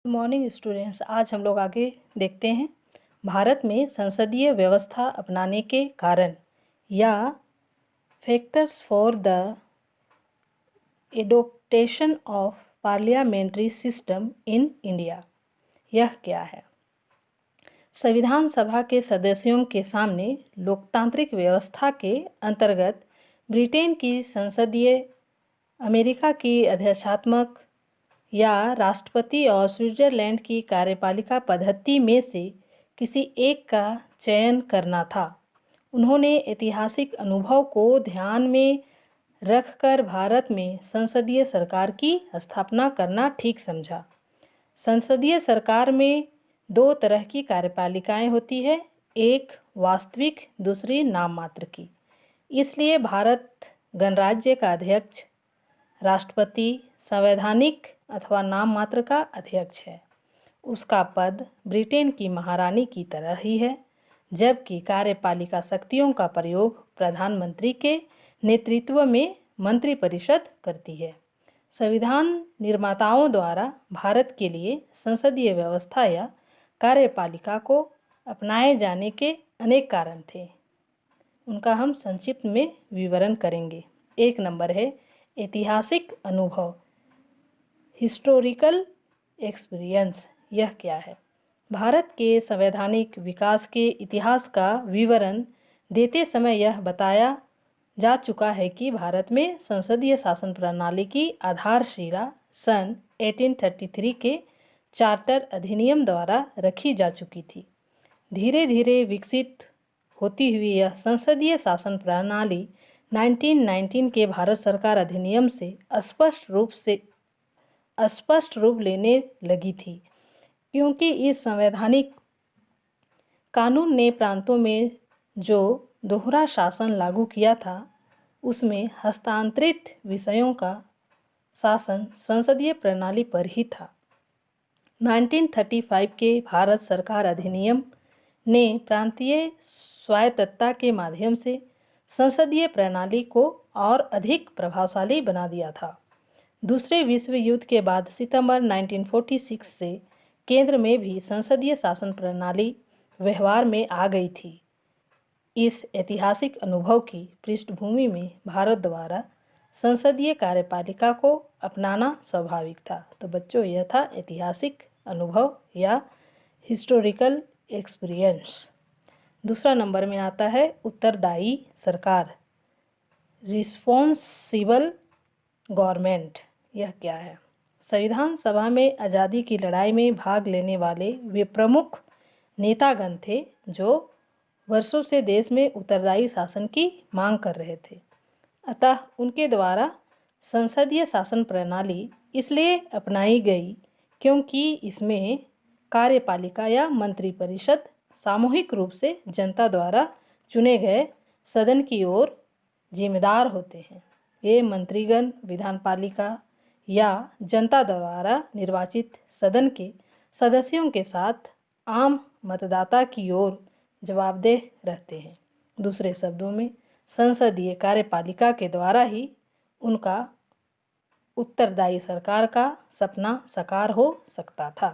Good morning students. आज हम लोग आगे देखते हैं भारत में संसदीय व्यवस्था अपनाने के कारण या factors for the adoption of parliamentary system in India. यह क्या है? संविधान सभा के सदस्यों के सामने लोकतांत्रिक व्यवस्था के अंतर्गत ब्रिटेन की संसदीय, अमेरिका की अध्यक्षात्मक या राष्ट्रपति और स्विट्जरलैंड की कार्यपालिका पद्धति में से किसी एक का चयन करना था। उन्होंने ऐतिहासिक अनुभव को ध्यान में रखकर भारत में संसदीय सरकार की स्थापना करना ठीक समझा। संसदीय सरकार में दो तरह की कार्यपालिकाएं होती है, एक वास्तविक, दूसरी नाम मात्र की। इसलिए भारत गणराज्य का अध्यक्ष राष्ट्रपति संवैधानिक अथवा नाम मात्र का अध्यक्ष है। उसका पद ब्रिटेन की महारानी की तरह ही है, जबकि कार्यपालिका शक्तियों का प्रयोग प्रधानमंत्री के नेतृत्व में मंत्रिपरिषद करती है। संविधान निर्माताओं द्वारा भारत के लिए संसदीय व्यवस्था या कार्यपालिका को अपनाए जाने के अनेक कारण थे। उनका हम संक्षिप्त में विवरण करेंगे। एक नंबर है ऐतिहासिक अनुभव, हिस्टोरिकल एक्सपीरियंस। यह क्या है? भारत के संवैधानिक विकास के इतिहास का विवरण देते समय यह बताया जा चुका है कि भारत में संसदीय शासन प्रणाली की आधारशिला सन 1833 के चार्टर अधिनियम द्वारा रखी जा चुकी थी। धीरे धीरे विकसित होती हुई यह संसदीय शासन प्रणाली 1919 के भारत सरकार अधिनियम से स्पष्ट रूप लेने लगी थी, क्योंकि इस संवैधानिक कानून ने प्रांतों में जो दोहरा शासन लागू किया था, उसमें हस्तांतरित विषयों का शासन संसदीय प्रणाली पर ही था। 1935 के भारत सरकार अधिनियम ने प्रांतीय स्वायत्तता के माध्यम से संसदीय प्रणाली को और अधिक प्रभावशाली बना दिया था। दूसरे विश्व युद्ध के बाद सितंबर 1946 से केंद्र में भी संसदीय शासन प्रणाली व्यवहार में आ गई थी। इस ऐतिहासिक अनुभव की पृष्ठभूमि में भारत द्वारा संसदीय कार्यपालिका को अपनाना स्वाभाविक था। तो बच्चों, यह था ऐतिहासिक अनुभव या हिस्टोरिकल एक्सपीरियंस। दूसरा नंबर में आता है उत्तरदायी सरकार, रिस्पॉन्सिबल गवर्नमेंट। यह क्या है? संविधान सभा में आज़ादी की लड़ाई में भाग लेने वाले वे प्रमुख नेतागण थे जो वर्षों से देश में उत्तरदायी शासन की मांग कर रहे थे। अतः उनके द्वारा संसदीय शासन प्रणाली इसलिए अपनाई गई क्योंकि इसमें कार्यपालिका या मंत्रिपरिषद सामूहिक रूप से जनता द्वारा चुने गए सदन की ओर जिम्मेदार होते हैं। ये मंत्रीगण विधानपालिका या जनता द्वारा निर्वाचित सदन के सदस्यों के साथ आम मतदाता की ओर जवाबदेह रहते हैं। दूसरे शब्दों में, संसदीय कार्यपालिका के द्वारा ही उनका उत्तरदायी सरकार का सपना साकार हो सकता था।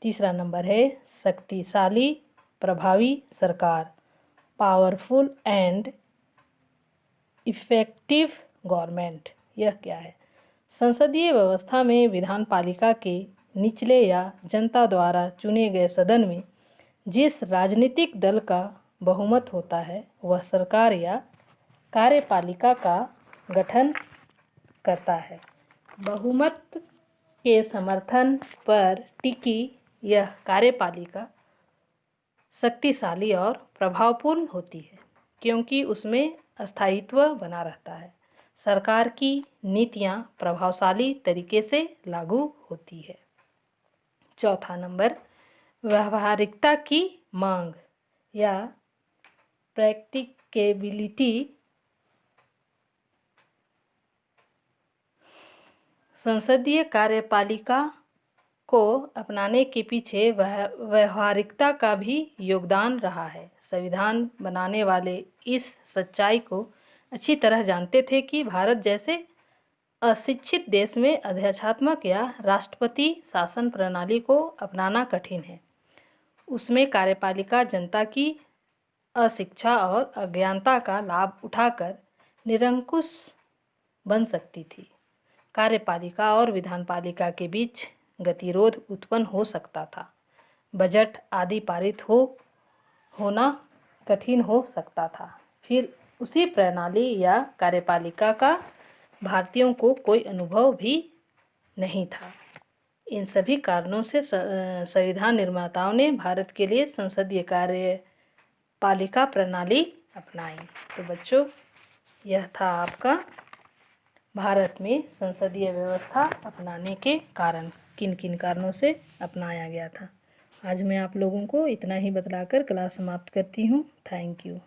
तीसरा नंबर है शक्तिशाली प्रभावी सरकार, पावरफुल एंड इफेक्टिव गवर्नमेंट। यह क्या है? संसदीय व्यवस्था में विधानपालिका के निचले या जनता द्वारा चुने गए सदन में जिस राजनीतिक दल का बहुमत होता है, वह सरकार या कार्यपालिका का गठन करता है। बहुमत के समर्थन पर टिकी यह कार्यपालिका शक्तिशाली और प्रभावपूर्ण होती है, क्योंकि उसमें स्थायित्व बना रहता है। सरकार की नीतियां प्रभावशाली तरीके से लागू होती है। चौथा नंबर, व्यावहारिकता की मांग या प्रैक्टिकेबिलिटी। संसदीय कार्यपालिका को अपनाने के पीछे व्यावहारिकता का भी योगदान रहा है। संविधान बनाने वाले इस सच्चाई को अच्छी तरह जानते थे कि भारत जैसे अशिक्षित देश में अध्यक्षात्मक या राष्ट्रपति शासन प्रणाली को अपनाना कठिन है। उसमें कार्यपालिका जनता की अशिक्षा और अज्ञानता का लाभ उठाकर निरंकुश बन सकती थी। कार्यपालिका और विधानपालिका के बीच गतिरोध उत्पन्न हो सकता था। बजट आदि पारित होना कठिन हो सकता था। फिर उसी प्रणाली या कार्यपालिका का भारतीयों को कोई अनुभव भी नहीं था। इन सभी कारणों से संविधान निर्माताओं ने भारत के लिए संसदीय कार्यपालिका प्रणाली अपनाई। तो बच्चों, यह था आपका भारत में संसदीय व्यवस्था अपनाने के कारण, किन किन कारणों से अपनाया गया था। आज मैं आप लोगों को इतना ही बतलाकर क्लास समाप्त करती हूँ। Thank you.